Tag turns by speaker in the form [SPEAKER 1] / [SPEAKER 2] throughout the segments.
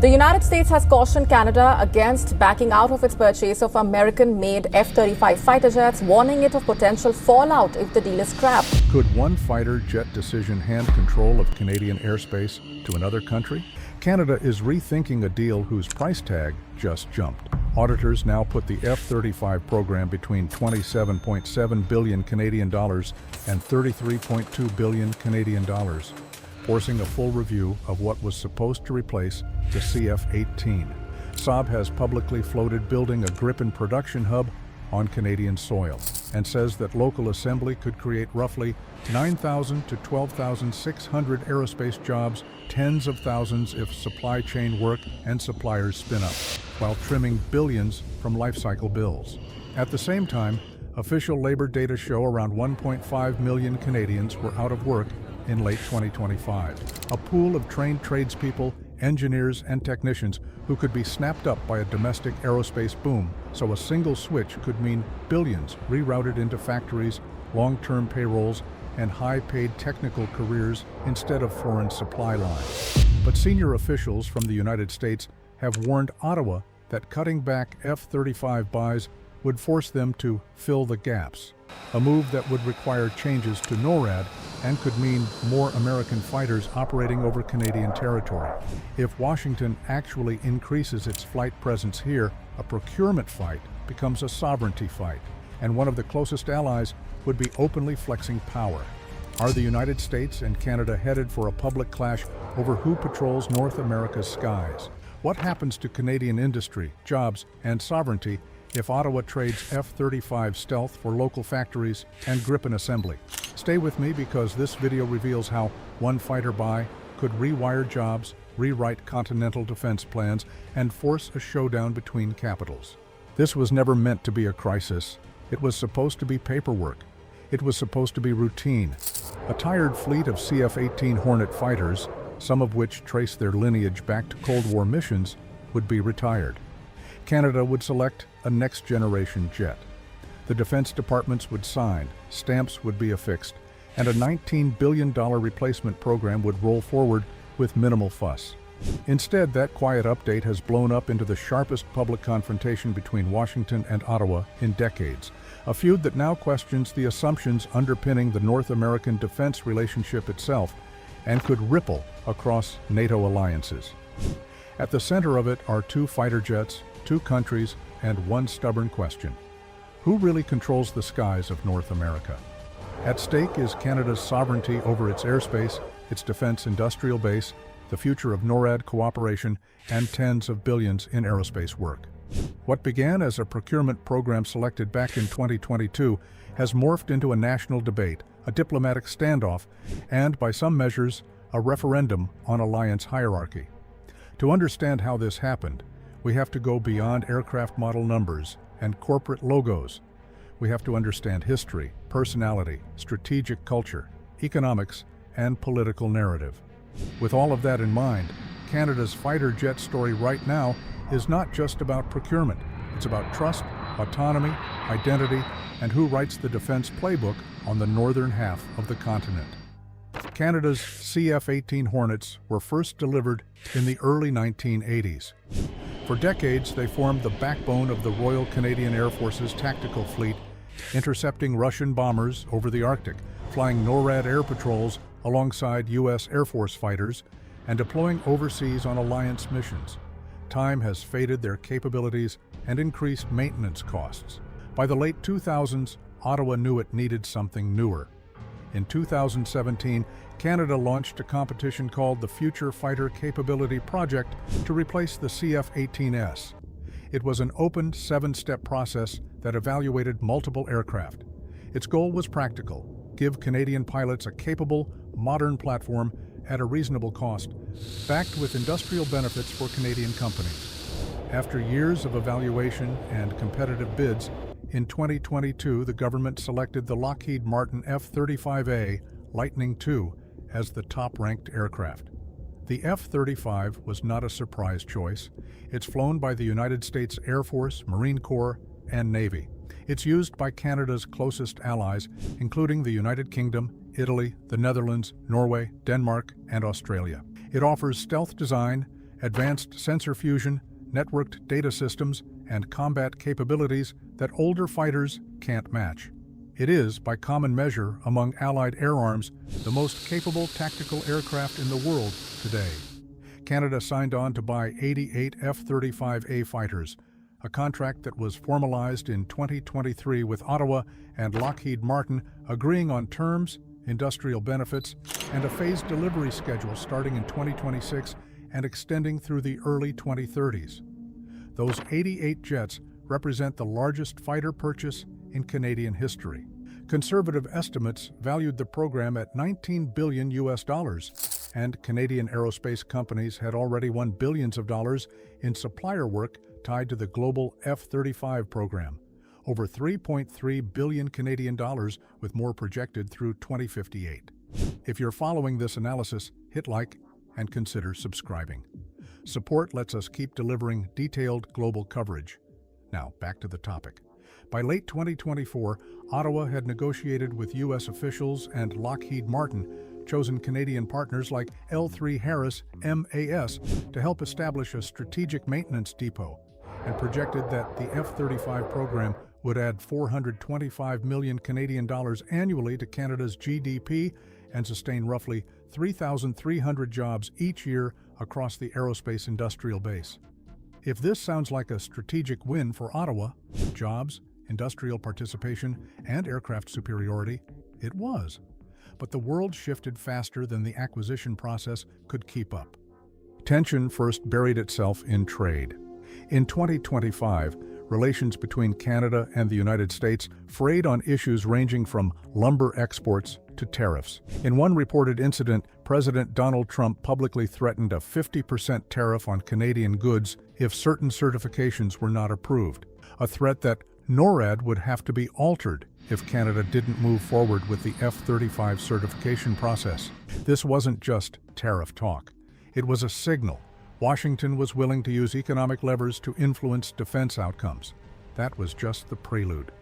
[SPEAKER 1] The United States has cautioned Canada against backing out of its purchase of American-made F-35 fighter jets, warning it of potential fallout if the deal is scrapped.
[SPEAKER 2] Could one fighter jet decision hand control of Canadian airspace to another country? Canada is rethinking a deal whose price tag just jumped. Auditors now put the F-35 program between 27.7 billion Canadian dollars and 33.2 billion Canadian dollars, forcing a full review of what was supposed to replace the CF-18. Saab has publicly floated building a Gripen production hub on Canadian soil and says that local assembly could create roughly 9,000 to 12,600 aerospace jobs, tens of thousands if supply chain work and suppliers spin up, while trimming billions from life cycle bills. At the same time, official labor data show around 1.5 million Canadians were out of work in late 2025. A pool of trained tradespeople, engineers, and technicians who could be snapped up by a domestic aerospace boom, so a single switch could mean billions rerouted into factories, long-term payrolls, and high-paid technical careers instead of foreign supply lines. But senior officials from the United States have warned Ottawa that cutting back F-35 buys would force them to fill the gaps, a move that would require changes to NORAD and could mean more American fighters operating over Canadian territory. If Washington actually increases its flight presence here, a procurement fight becomes a sovereignty fight, and one of the closest allies would be openly flexing power. Are the United States and Canada headed for a public clash over who patrols North America's skies? What happens to Canadian industry, jobs, and sovereignty if Ottawa trades F-35 stealth for local factories and Gripen assembly? Stay with me because this video reveals how one fighter buy could rewire jobs, rewrite continental defense plans, and force a showdown between capitals. This was never meant to be a crisis. It was supposed to be paperwork. It was supposed to be routine. A tired fleet of CF-18 Hornet fighters, some of which trace their lineage back to Cold War missions, would be retired. Canada would select a next-generation jet. The Defense Departments would sign, stamps would be affixed, and a $19 billion replacement program would roll forward with minimal fuss. Instead, that quiet update has blown up into the sharpest public confrontation between Washington and Ottawa in decades, a feud that now questions the assumptions underpinning the North American defense relationship itself and could ripple across NATO alliances. At the center of it are two fighter jets, two countries, and one stubborn question: who really controls the skies of North America? At stake is Canada's sovereignty over its airspace, its defense industrial base, the future of NORAD cooperation, and tens of billions in aerospace work. What began as a procurement program selected back in 2022 has morphed into a national debate, a diplomatic standoff, and, by some measures, a referendum on alliance hierarchy. To understand how this happened, we have to go beyond aircraft model numbers and corporate logos. We have to understand history, personality, strategic culture, economics, and political narrative. With all of that in mind, Canada's fighter jet story right now is not just about procurement. It's about trust, autonomy, identity, and who writes the defense playbook on the northern half of the continent. Canada's CF-18 Hornets were first delivered in the early 1980s. For decades, they formed the backbone of the Royal Canadian Air Force's tactical fleet, intercepting Russian bombers over the Arctic, flying NORAD air patrols alongside U.S. Air Force fighters, and deploying overseas on alliance missions. Time has faded their capabilities and increased maintenance costs. By the late 2000s, Ottawa knew it needed something newer. In 2017, Canada launched a competition called the Future Fighter Capability Project to replace the CF-18S. It was an open, 7-step process that evaluated multiple aircraft. Its goal was practical: give Canadian pilots a capable, modern platform at a reasonable cost, backed with industrial benefits for Canadian companies. After years of evaluation and competitive bids, in 2022 the government selected the Lockheed Martin F-35A Lightning II as the top-ranked aircraft. The F-35 was not a surprise choice. It's flown by the United States Air Force, Marine Corps, and Navy. It's used by Canada's closest allies, including the United Kingdom, Italy, the Netherlands, Norway, Denmark, and Australia. It offers stealth design, advanced sensor fusion, networked data systems, and combat capabilities that older fighters can't match. It is, by common measure among Allied air arms, the most capable tactical aircraft in the world today. Canada signed on to buy 88 F-35A fighters, a contract that was formalized in 2023 with Ottawa and Lockheed Martin agreeing on terms, industrial benefits, and a phased delivery schedule starting in 2026 and extending through the early 2030s. Those 88 jets represent the largest fighter purchase in Canadian history. Conservative estimates valued the program at $19 billion, and Canadian aerospace companies had already won billions of dollars in supplier work tied to the global F-35 program, over $3.3 billion Canadian dollars, with more projected through 2058. If you're following this analysis, hit like and consider subscribing. Support lets us keep delivering detailed global coverage. Now, back to the topic. By late 2024, Ottawa had negotiated with U.S. officials and Lockheed Martin, chosen Canadian partners like L3 Harris MAS, to help establish a strategic maintenance depot, and projected that the F-35 program would add 425 million Canadian dollars annually to Canada's GDP and sustain roughly 3,300 jobs each year across the aerospace industrial base. If this sounds like a strategic win for Ottawa, jobs, industrial participation, and aircraft superiority, it was. But the world shifted faster than the acquisition process could keep up. Tension first buried itself in trade. In 2025, relations between Canada and the United States frayed on issues ranging from lumber exports to tariffs. In one reported incident, President Donald Trump publicly threatened a 50% tariff on Canadian goods if certain certifications were not approved, a threat that NORAD would have to be altered if Canada didn't move forward with the F-35 certification process. This wasn't just tariff talk. It was a signal. Washington was willing to use economic levers to influence defense outcomes. That was just the prelude.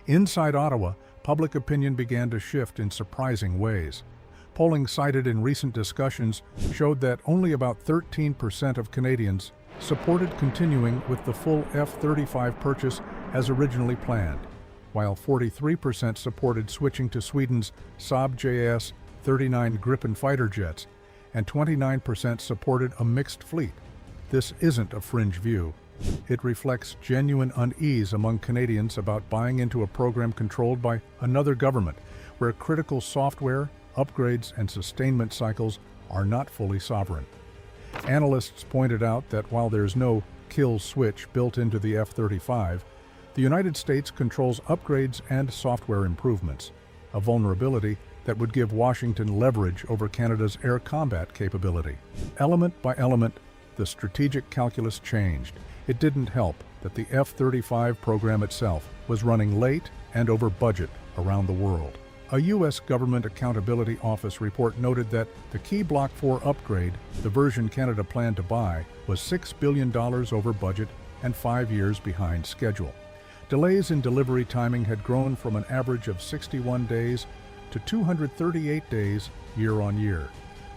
[SPEAKER 2] Inside Ottawa, public opinion began to shift in surprising ways. Polling cited in recent discussions showed that only about 13% of Canadians supported continuing with the full F-35 purchase as originally planned, while 43% supported switching to Sweden's Saab JAS-39 Gripen fighter jets, and 29% supported a mixed fleet. This isn't a fringe view. It reflects genuine unease among Canadians about buying into a program controlled by another government, where critical software, upgrades, and sustainment cycles are not fully sovereign. Analysts pointed out that while there's no kill switch built into the F-35, the United States controls upgrades and software improvements, a vulnerability that would give Washington leverage over Canada's air combat capability. Element by element, the strategic calculus changed. It didn't help that the F-35 program itself was running late and over budget around the world. A U.S. Government Accountability Office report noted that the key Block 4 upgrade, the version Canada planned to buy, was $6 billion over budget and 5 years behind schedule. Delays in delivery timing had grown from an average of 61 days to 238 days year on year.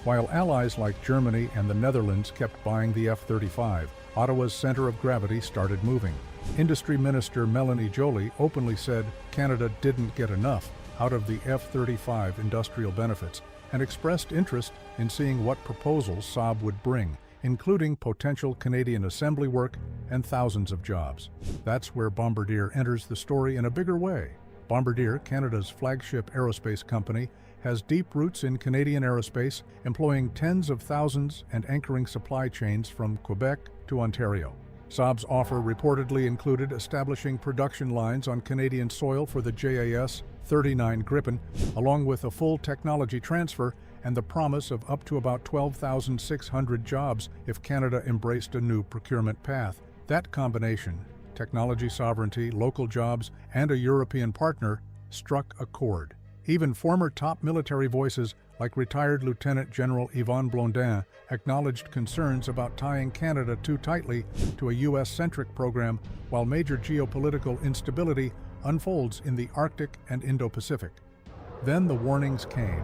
[SPEAKER 2] While allies like Germany and the Netherlands kept buying the F-35, Ottawa's center of gravity started moving. Industry Minister Melanie Joly openly said Canada didn't get enough out of the F-35 industrial benefits and expressed interest in seeing what proposals Saab would bring, including potential Canadian assembly work and thousands of jobs. That's where Bombardier enters the story in a bigger way. Bombardier, Canada's flagship aerospace company, has deep roots in Canadian aerospace, employing tens of thousands and anchoring supply chains from Quebec to Ontario. Saab's offer reportedly included establishing production lines on Canadian soil for the JAS-39 Gripen, along with a full technology transfer and the promise of up to about 12,600 jobs if Canada embraced a new procurement path. That combination, technology sovereignty, local jobs, and a European partner, struck a chord. Even former top military voices like retired Lieutenant General Yvon Blondin acknowledged concerns about tying Canada too tightly to a U.S.-centric program while major geopolitical instability unfolds in the Arctic and Indo-Pacific. Then the warnings came.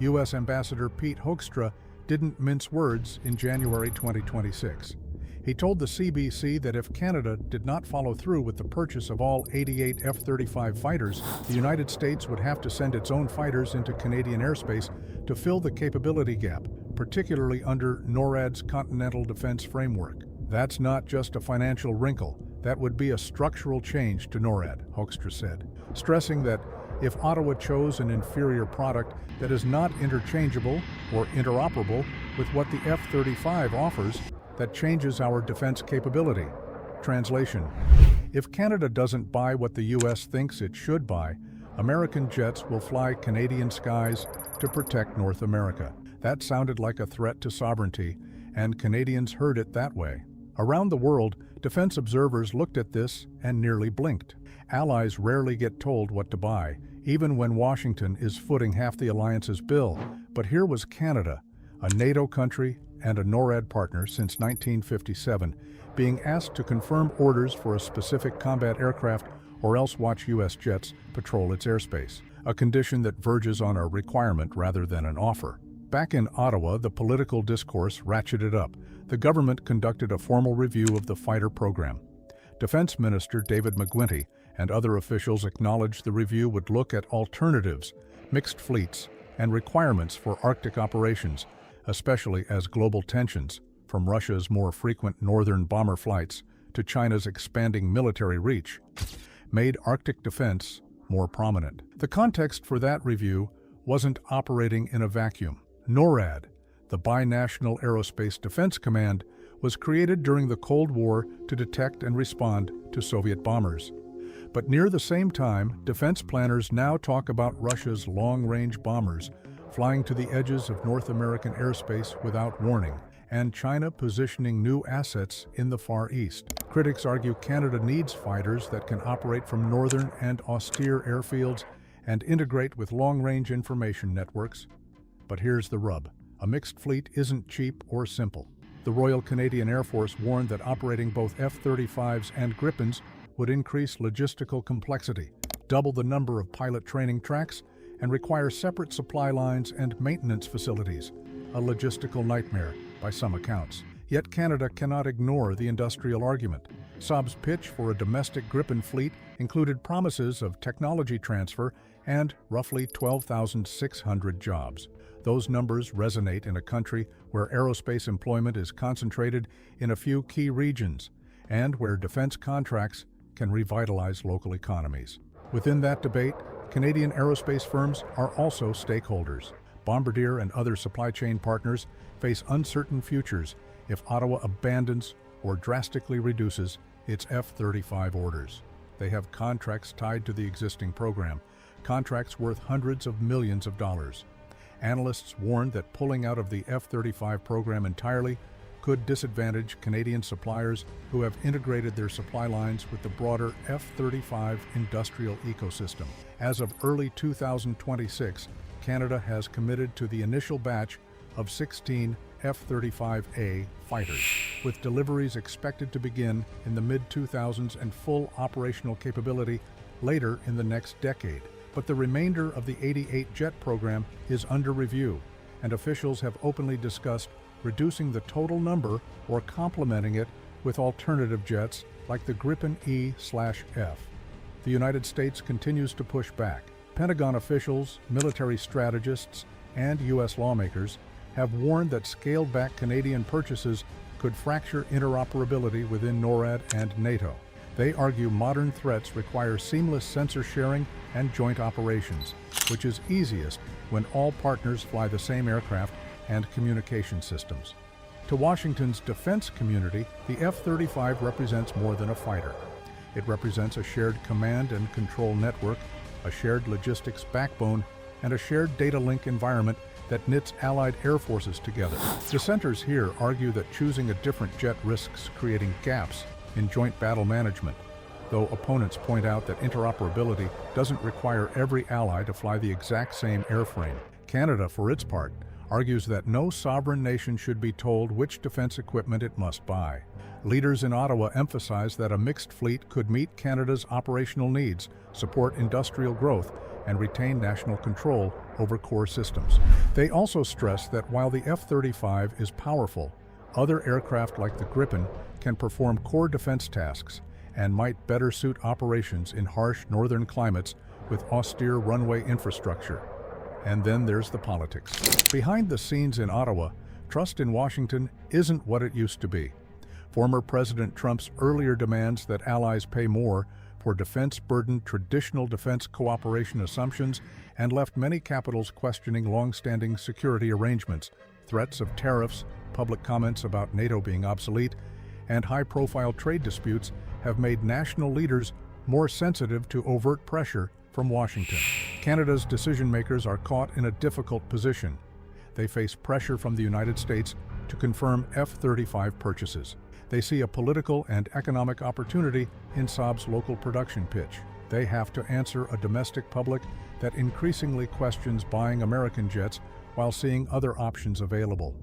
[SPEAKER 2] U.S. Ambassador Pete Hoekstra didn't mince words in January 2026. He told the CBC that if Canada did not follow through with the purchase of all 88 F-35 fighters, the United States would have to send its own fighters into Canadian airspace to fill the capability gap, particularly under NORAD's Continental Defense Framework. That's not just a financial wrinkle, that would be a structural change to NORAD, Hoekstra said, stressing that if Ottawa chose an inferior product that is not interchangeable or interoperable with what the F-35 offers, that changes our defense capability. Translation: if Canada doesn't buy what the U.S. thinks it should buy, American jets will fly Canadian skies to protect North America. That sounded like a threat to sovereignty, and Canadians heard it that way. Around the world, defense observers looked at this and nearly blinked. Allies rarely get told what to buy, even when Washington is footing half the alliance's bill. But here was Canada, a NATO country and a NORAD partner since 1957, being asked to confirm orders for a specific combat aircraft or else watch U.S. jets patrol its airspace, a condition that verges on a requirement rather than an offer. Back in Ottawa, the political discourse ratcheted up. The government conducted a formal review of the fighter program. Defense Minister David McGuinty and other officials acknowledged the review would look at alternatives, mixed fleets, and requirements for Arctic operations, especially as global tensions, from Russia's more frequent northern bomber flights to China's expanding military reach, made Arctic defense more prominent. The context for that review wasn't operating in a vacuum. NORAD, the Binational Aerospace Defense Command, was created during the Cold War to detect and respond to Soviet bombers. But near the same time, defense planners now talk about Russia's long-range bombers flying to the edges of North American airspace without warning, and China positioning new assets in the Far East. Critics argue Canada needs fighters that can operate from northern and austere airfields and integrate with long-range information networks. But here's the rub. A mixed fleet isn't cheap or simple. The Royal Canadian Air Force warned that operating both F-35s and Gripens would increase logistical complexity, double the number of pilot training tracks, and require separate supply lines and maintenance facilities, a logistical nightmare by some accounts. Yet Canada cannot ignore the industrial argument. Saab's pitch for a domestic Gripen fleet included promises of technology transfer and roughly 12,600 jobs. Those numbers resonate in a country where aerospace employment is concentrated in a few key regions and where defense contracts can revitalize local economies. Within that debate, Canadian aerospace firms are also stakeholders. Bombardier and other supply chain partners face uncertain futures if Ottawa abandons or drastically reduces its F-35 orders. They have contracts tied to the existing program, contracts worth hundreds of millions of dollars. Analysts warned that pulling out of the F-35 program entirely could disadvantage Canadian suppliers who have integrated their supply lines with the broader F-35 industrial ecosystem. As of early 2026, Canada has committed to the initial batch of 16 F-35A fighters, with deliveries expected to begin in the mid-2000s and full operational capability later in the next decade. But the remainder of the 88 jet program is under review, and officials have openly discussed reducing the total number or complementing it with alternative jets like the Gripen E/F. The United States continues to push back. Pentagon officials, military strategists, and U.S. lawmakers have warned that scaled-back Canadian purchases could fracture interoperability within NORAD and NATO. They argue modern threats require seamless sensor sharing and joint operations, which is easiest when all partners fly the same aircraft and communication systems. To Washington's defense community, the F-35 represents more than a fighter. It represents a shared command and control network, a shared logistics backbone, and a shared data link environment that knits allied air forces together. Dissenters here argue that choosing a different jet risks creating gaps in joint battle management, though opponents point out that interoperability doesn't require every ally to fly the exact same airframe. Canada, for its part, argues that no sovereign nation should be told which defense equipment it must buy. Leaders in Ottawa emphasize that a mixed fleet could meet Canada's operational needs, support industrial growth, and retain national control over core systems. They also stress that while the F-35 is powerful, other aircraft like the Gripen can perform core defense tasks and might better suit operations in harsh northern climates with austere runway infrastructure. And then there's the politics. Behind the scenes in Ottawa, trust in Washington isn't what it used to be. Former President Trump's earlier demands that allies pay more for defense-burdened traditional defense cooperation assumptions and left many capitals questioning long-standing security arrangements. Threats of tariffs, public comments about NATO being obsolete, and high-profile trade disputes have made national leaders more sensitive to overt pressure from Washington. Canada's decision-makers are caught in a difficult position. They face pressure from the United States to confirm F-35 purchases. They see a political and economic opportunity in Saab's local production pitch. They have to answer a domestic public that increasingly questions buying American jets while seeing other options available.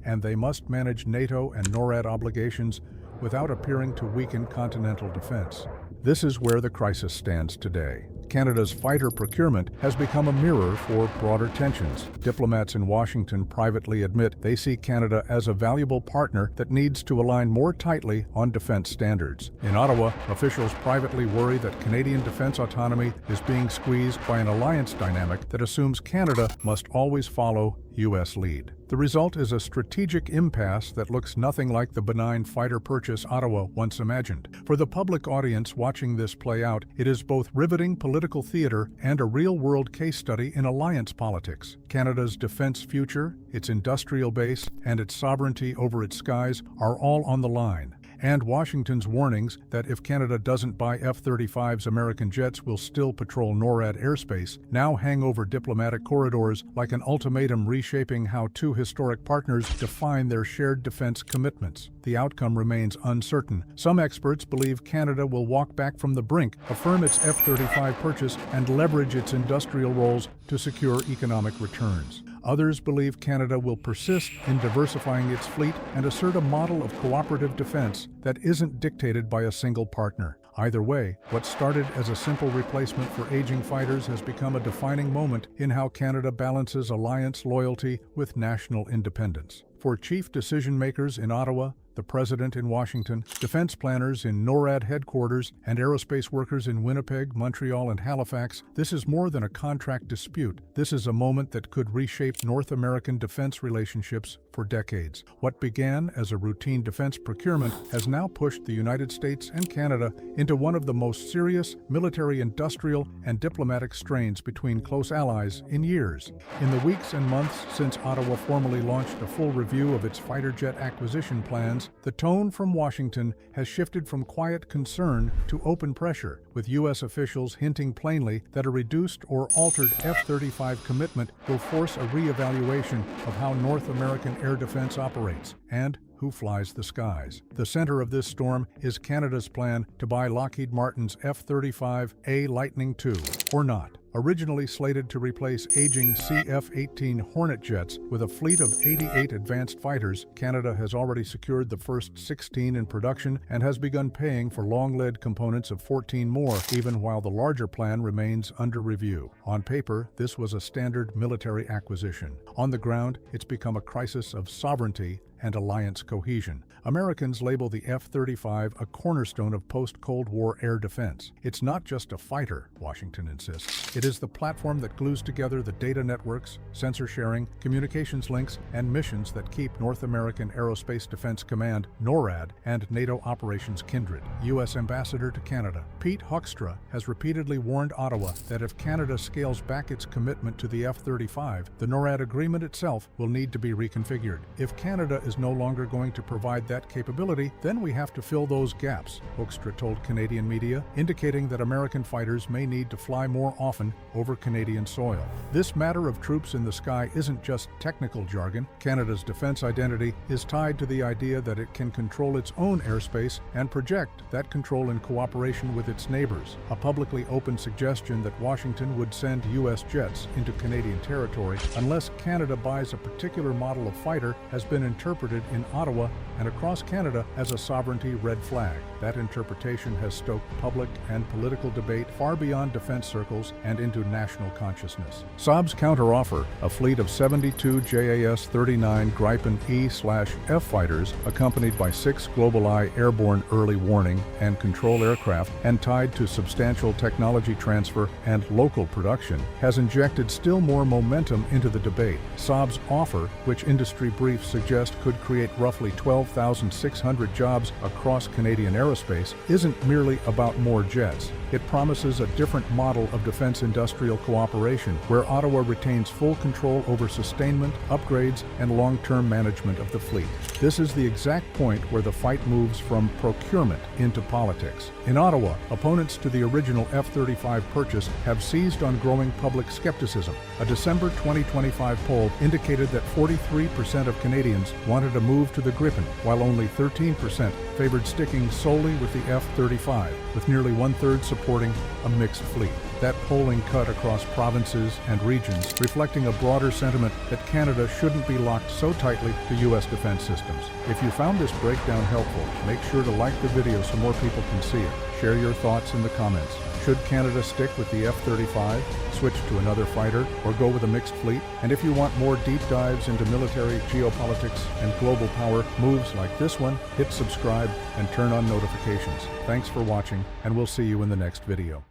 [SPEAKER 2] And they must manage NATO and NORAD obligations without appearing to weaken continental defense. This is where the crisis stands today. Canada's fighter procurement has become a mirror for broader tensions. Diplomats in Washington privately admit they see Canada as a valuable partner that needs to align more tightly on defense standards. In Ottawa, officials privately worry that Canadian defense autonomy is being squeezed by an alliance dynamic that assumes Canada must always follow U.S. lead. The result is a strategic impasse that looks nothing like the benign fighter purchase Ottawa once imagined. For the public audience watching this play out, it is both riveting political theater and a real-world case study in alliance politics. Canada's defense future, its industrial base, and its sovereignty over its skies are all on the line. And Washington's warnings that if Canada doesn't buy F-35s, American jets will still patrol NORAD airspace now hang over diplomatic corridors like an ultimatum reshaping how two historic partners define their shared defense commitments. The outcome remains uncertain. Some experts believe Canada will walk back from the brink, affirm its F-35 purchase, and leverage its industrial roles to secure economic returns. Others believe Canada will persist in diversifying its fleet and assert a model of cooperative defense that isn't dictated by a single partner. Either way, what started as a simple replacement for aging fighters has become a defining moment in how Canada balances alliance loyalty with national independence. For chief decision-makers in Ottawa, the President in Washington, defense planners in NORAD headquarters, and aerospace workers in Winnipeg, Montreal, and Halifax, this is more than a contract dispute. This is a moment that could reshape North American defense relationships for decades. What began as a routine defense procurement has now pushed the United States and Canada into one of the most serious military, industrial, and diplomatic strains between close allies in years. In the weeks and months since Ottawa formally launched a full review of its fighter jet acquisition plans, the tone from Washington has shifted from quiet concern to open pressure, with U.S. officials hinting plainly that a reduced or altered F-35 commitment will force a re-evaluation of how North American air defense operates and who flies the skies. The center of this storm is Canada's plan to buy Lockheed Martin's F-35A Lightning II, or not. Originally slated to replace aging CF-18 Hornet jets with a fleet of 88 advanced fighters, Canada has already secured the first 16 in production and has begun paying for long-lead components of 14 more, even while the larger plan remains under review. On paper, this was a standard military acquisition. On the ground, it's become a crisis of sovereignty and alliance cohesion. Americans label the F-35 a cornerstone of post-Cold War air defense. It's not just a fighter, Washington insists. It is the platform that glues together the data networks, sensor sharing, communications links, and missions that keep North American Aerospace Defense Command, NORAD, and NATO operations kindred. U.S. Ambassador to Canada Pete Hoekstra has repeatedly warned Ottawa that if Canada scales back its commitment to the F-35, the NORAD agreement itself will need to be reconfigured. If Canada is no longer going to provide that capability, then we have to fill those gaps, Hoekstra told Canadian media, indicating that American fighters may need to fly more often over Canadian soil. This matter of troops in the sky isn't just technical jargon. Canada's defense identity is tied to the idea that it can control its own airspace and project that control in cooperation with its neighbors. A publicly open suggestion that Washington would send U.S. jets into Canadian territory unless Canada buys a particular model of fighter has been interpreted in Ottawa and across Canada as a sovereignty red flag. That interpretation has stoked public and political debate far beyond defense circles and into national consciousness. Saab's counteroffer, a fleet of 72 JAS-39 Gripen E/F fighters accompanied by 6 GlobalEye airborne early warning and control aircraft and tied to substantial technology transfer and local production, has injected still more momentum into the debate. Saab's offer, which industry briefs suggest could create roughly 12,600 jobs across Canadian aerospace, isn't merely about more jets. It promises a different model of defense industrial cooperation where Ottawa retains full control over sustainment, upgrades, and long-term management of the fleet. This is the exact point where the fight moves from procurement into politics. In Ottawa, opponents to the original F-35 purchase have seized on growing public skepticism. A December 2025 poll indicated that 43% of Canadians wanted a move to the Gripen, while only 13% favored sticking solely with the F-35, with nearly one-third supporting a mixed fleet. That polling cut across provinces and regions, reflecting a broader sentiment that Canada shouldn't be locked so tightly to U.S. defense systems. If you found this breakdown helpful, make sure to like the video so more people can see it. Share your thoughts in the comments. Should Canada stick with the F-35, switch to another fighter, or go with a mixed fleet? And if you want more deep dives into military, geopolitics, and global power moves like this one, hit subscribe and turn on notifications. Thanks for watching, and we'll see you in the next video.